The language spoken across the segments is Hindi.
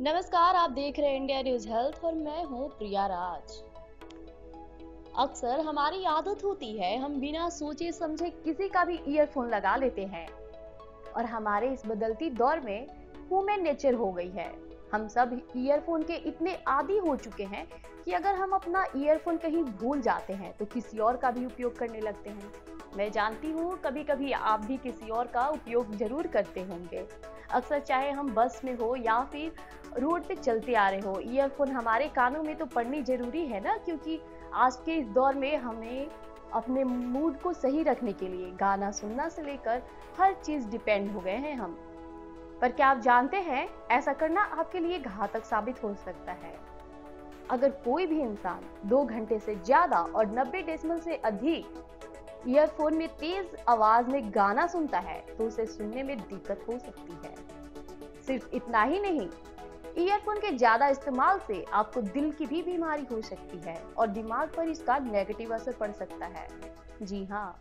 नमस्कार, आप देख रहे हैं इंडिया न्यूज हेल्थ और मैं हूं प्रिया राज। अक्सर हमारी आदत होती है हम बिना सोचे समझे किसी का भी ईयरफोन लगा लेते हैं और हमारे इस बदलती दौर में ह्यूमन नेचर हो गई है। हम सब ईयरफोन के इतने आदी हो चुके हैं कि अगर हम अपना ईयरफोन कहीं भूल जाते हैं तो किसी और का भी उपयोग करने लगते हैं। मैं जानती हूँ कभी कभी आप भी किसी और का उपयोग जरूर करते होंगे। अक्सर चाहे हम बस में हो या फिर रोड पे चलते आ रहे हो, ईयरफोन हमारे कानों में तो पड़नी जरूरी है ना, क्योंकि आज के इस दौर में हमें अपने मूड को सही रखने के लिए गाना सुनना से लेकर हर चीज डिपेंड हो गए हैं हम। पर क्या आप जानते हैं ऐसा करना आपके लिए घातक साबित हो सकता है। अगर कोई भी इंसान 2 घंटे से ज्यादा और 90 डेसिबल से अधिक ईयरफोन में तेज आवाज में गाना सुनता है तो उसे सुनने में दिक्कत हो सकती है। सिर्फ इतना ही नहीं, ईयरफोन के ज्यादा इस्तेमाल से आपको दिल की भी बीमारी हो सकती है और दिमाग पर इसका नेगेटिव असर पड़ सकता है। जी हाँ,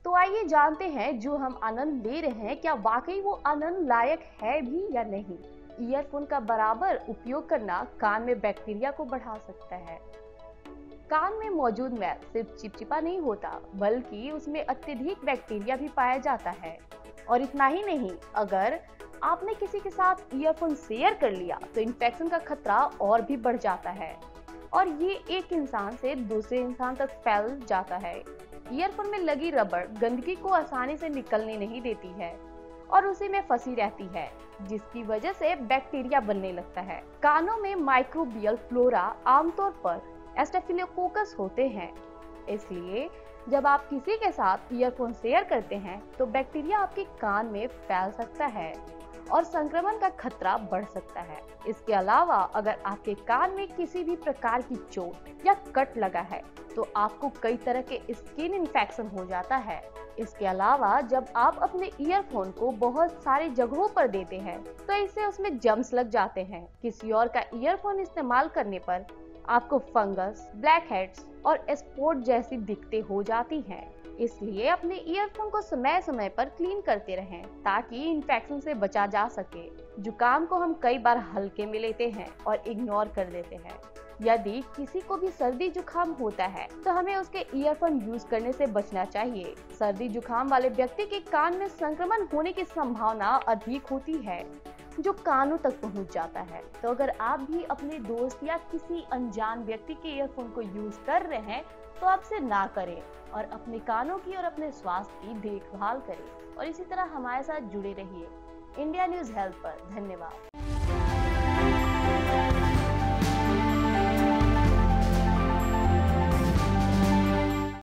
तो आइए जानते हैं जो हम आनंद ले रहे हैं क्या वाकई वो आनंद लायक है भी या नहीं। ईयरफोन का बराबर उपयोग करना कान में बैक्टीरिया को बढ़ा सकता है। कान में मौजूद मैल सिर्फ चिपचिपा नहीं होता बल्कि उसमें अत्यधिक बैक्टीरिया भी पाया जाता है। और इतना ही नहीं, अगर आपने किसी के साथ ईयरफोन शेयर कर लिया तो इन्फेक्शन का खतरा और भी बढ़ जाता है और ये एक इंसान से दूसरे इंसान तक फैल जाता है। ईयरफोन में लगी रबड़ गंदगी को आसानी से निकलने नहीं देती है और उसी में फंसी रहती है, जिसकी वजह से बैक्टीरिया बनने लगता है। कानों में माइक्रोबियल फ्लोरा आमतौर पर स्टेफिलोकोकस होते हैं, इसलिए जब आप किसी के साथ ईयरफोन शेयर करते हैं तो बैक्टीरिया आपके कान में फैल सकता है और संक्रमण का खतरा बढ़ सकता है। इसके अलावा अगर आपके कान में किसी भी प्रकार की चोट या कट लगा है तो आपको कई तरह के स्किन इन्फेक्शन हो जाता है। इसके अलावा जब आप अपने ईयरफोन को बहुत सारी जगहों पर देते हैं तो इससे उसमें जम्स लग जाते हैं। किसी और का ईयरफोन इस्तेमाल करने पर आपको फंगस, ब्लैक हेड्स और स्पॉट जैसी दिक्कतें हो जाती हैं। इसलिए अपने ईयरफोन को समय समय पर क्लीन करते रहें ताकि इन्फेक्शन से बचा जा सके। जुकाम को हम कई बार हल्के में लेते हैं और इग्नोर कर देते हैं। यदि किसी को भी सर्दी जुकाम होता है तो हमें उसके ईयरफोन यूज करने से बचना चाहिए। सर्दी जुकाम वाले व्यक्ति के कान में संक्रमण होने की संभावना अधिक होती है जो कानों तक पहुंच जाता है। तो अगर आप भी अपने दोस्त या किसी अनजान व्यक्ति के ईयरफोन को यूज कर रहे हैं तो आप इसे ना करें और अपने कानों की और अपने स्वास्थ्य की देखभाल करें और इसी तरह हमारे साथ जुड़े रहिए इंडिया न्यूज हेल्थ पर। धन्यवाद।